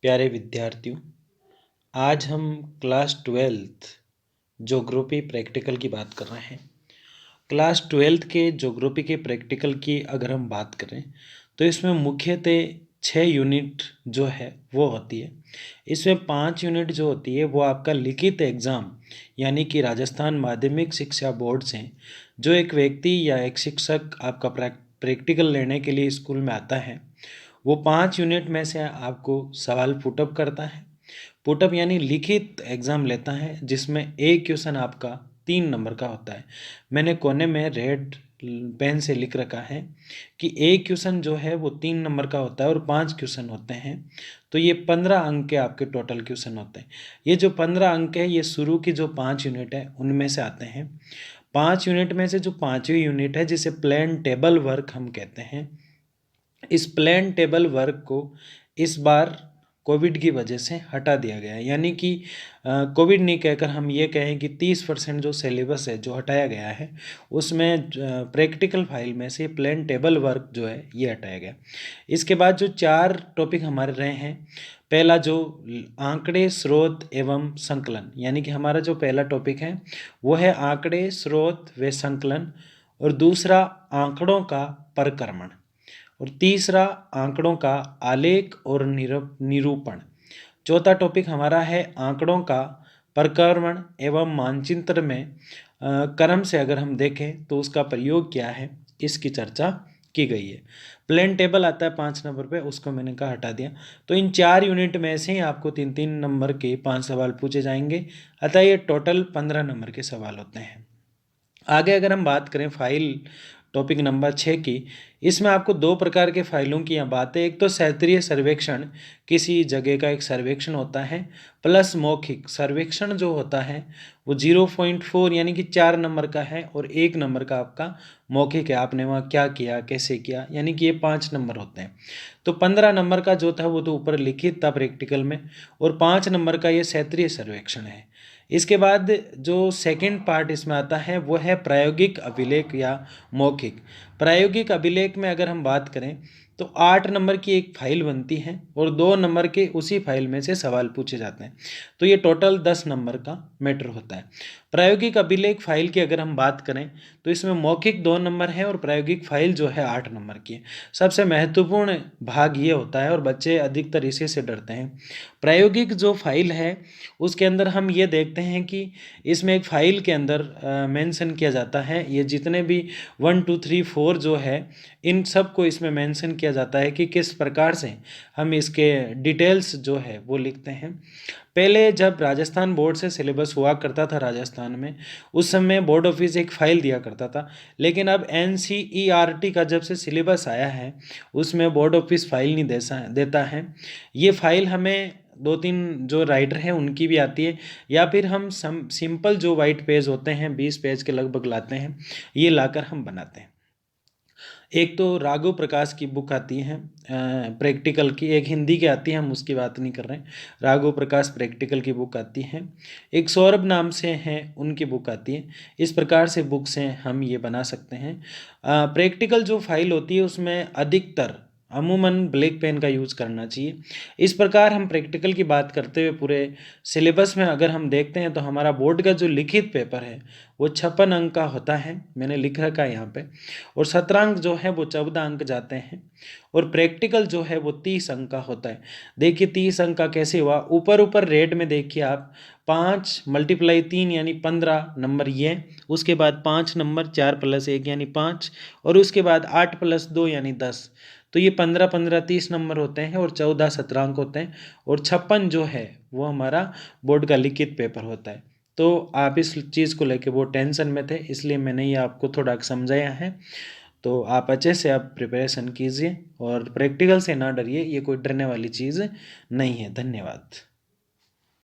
प्यारे विद्यार्थियों, आज हम क्लास ट्वेल्थ ज्योग्राफी प्रैक्टिकल की बात कर रहे हैं। क्लास ट्वेल्थ के ज्योग्राफी के प्रैक्टिकल की अगर हम बात करें तो इसमें मुख्यतः 6 यूनिट जो है वो होती है। इसमें 5 यूनिट जो होती है वो आपका लिखित एग्ज़ाम यानी कि राजस्थान माध्यमिक शिक्षा बोर्ड से जो एक व्यक्ति या एक शिक्षक आपका प्रैक्टिकल लेने के लिए स्कूल में आता है, वो 5 यूनिट में से आपको सवाल पुटअप करता है। पुटअप यानी लिखित एग्ज़ाम लेता है, जिसमें एक क्वेश्चन आपका 3 नंबर का होता है। मैंने कोने में रेड पेन से लिख रखा है कि एक क्वेश्चन जो है वो 3 नंबर का होता है और 5 क्वेश्चन होते हैं, तो ये 15 अंक के आपके टोटल क्वेश्चन होते हैं। ये जो 15 अंक है ये शुरू की जो 5 यूनिट है उनमें से आते हैं। 5 यूनिट में से जो 5वीं यूनिट है जिसे प्लेन टेबल वर्क हम कहते हैं, इस प्लेन टेबल वर्क को इस बार कोविड की वजह से हटा दिया गया है। यानी कि कोविड नहीं कहकर हम ये कहें कि 30% जो सिलेबस है जो हटाया गया है, उसमें प्रैक्टिकल फाइल में से प्लेन टेबल वर्क जो है ये हटाया गया। इसके बाद जो 4 टॉपिक हमारे रहे हैं, पहला जो आंकड़े, स्रोत एवं संकलन, यानी कि हमारा जो पहला टॉपिक है वो है आंकड़े, स्रोत व संकलन, और दूसरा आंकड़ों का परक्रमण, और तीसरा आंकड़ों का आलेख और निरूपण। चौथा टॉपिक हमारा है आंकड़ों का परक्रमण एवं मानचित्र में क्रम से अगर हम देखें तो उसका प्रयोग क्या है, इसकी चर्चा की गई है। प्लेन टेबल आता है 5 नंबर पे, उसको मैंने कहा हटा दिया। तो इन 4 यूनिट में से ही आपको 3-3 नंबर के 5 सवाल पूछे जाएंगे, अतः ये टोटल 15 नंबर के सवाल होते हैं। आगे अगर हम बात करें फाइल टॉपिक नंबर 6 की, इसमें आपको 2 प्रकार के फाइलों की यहाँ बात है। एक तो क्षेत्रीय सर्वेक्षण, किसी जगह का एक सर्वेक्षण होता है, प्लस मौखिक सर्वेक्षण जो होता है वो 0.4 यानी कि 4 नंबर का है, और 1 नंबर का आपका मौखिक है, आपने वहाँ क्या किया, कैसे किया, यानी कि ये 5 नंबर होते हैं। तो 15 नंबर का जो था वो तो ऊपर लिखित था प्रैक्टिकल में, और 5 नंबर का ये क्षेत्रीय सर्वेक्षण है। इसके बाद जो सेकंड पार्ट इसमें आता है वो है प्रायोगिक अभिलेख या मौखिक। प्रायोगिक अभिलेख में अगर हम बात करें तो 8 नंबर की एक फाइल बनती है और 2 नंबर के उसी फाइल में से सवाल पूछे जाते हैं, तो ये टोटल 10 नंबर का मैटर होता है। प्रायोगिक अभिलेख फाइल की अगर हम बात करें तो इसमें मौखिक 2 नंबर है और प्रायोगिक फाइल जो है 8 नंबर की है। सबसे महत्वपूर्ण भाग ये होता है और बच्चे अधिकतर इसी से डरते हैं। प्रायोगिक जो फाइल है उसके अंदर हम ये देखते हैं कि इसमें एक फाइल के अंदर मेंशन किया जाता है, ये जितने भी 1 2 3 4 जो है इन सब को इसमें मेंशन किया जाता है कि किस प्रकार से हम इसके डिटेल्स जो है वो लिखते हैं। पहले जब राजस्थान बोर्ड से सिलेबस हुआ करता था राजस्थान में, उस समय बोर्ड ऑफिस एक फ़ाइल दिया करता था, लेकिन अब NCERT का जब से सिलेबस आया है उसमें बोर्ड ऑफिस फाइल नहीं देता है। ये फाइल हमें 2-3 जो राइटर हैं उनकी भी आती है, या फिर हम सिंपल जो वाइट पेज होते हैं 20 पेज के लगभग लाते हैं, ये लाकर हम बनाते हैं। एक तो राघव प्रकाश की बुक आती है प्रैक्टिकल की, एक हिंदी की आती है, हम उसकी बात नहीं कर रहे हैं। राघव प्रकाश प्रैक्टिकल की बुक आती है, एक सौरभ नाम से हैं उनकी बुक आती है। इस प्रकार से बुक से हम ये बना सकते हैं। प्रैक्टिकल जो फाइल होती है उसमें अधिकतर अमूमन ब्लैक पेन का यूज़ करना चाहिए। इस प्रकार हम प्रैक्टिकल की बात करते हुए पूरे सिलेबस में अगर हम देखते हैं तो हमारा बोर्ड का जो लिखित पेपर है वो 56 अंक का होता है, मैंने लिख रखा है यहाँ पे, और 17 अंक जो है वो 14 अंक जाते हैं, और प्रैक्टिकल जो है वो 30 अंक का होता है। देखिए 30 अंक का कैसे हुआ, ऊपर ऊपर रेड में देखिए आप, 5 × 3 यानी 15 नंबर ये, उसके बाद 5 नंबर 4 + 1 यानी 5, और उसके बाद 8 + 2 यानी 10। तो ये 15-15 30 नंबर होते हैं और 14 17 अंक होते हैं, और 56 जो है वो हमारा बोर्ड का लिखित पेपर होता है। तो आप इस चीज़ को लेके वो टेंशन में थे, इसलिए मैंने ये आपको थोड़ा समझाया है। तो आप अच्छे से आप प्रिपरेशन कीजिए और प्रैक्टिकल से ना डरिए, ये कोई डरने वाली चीज़ नहीं है। धन्यवाद।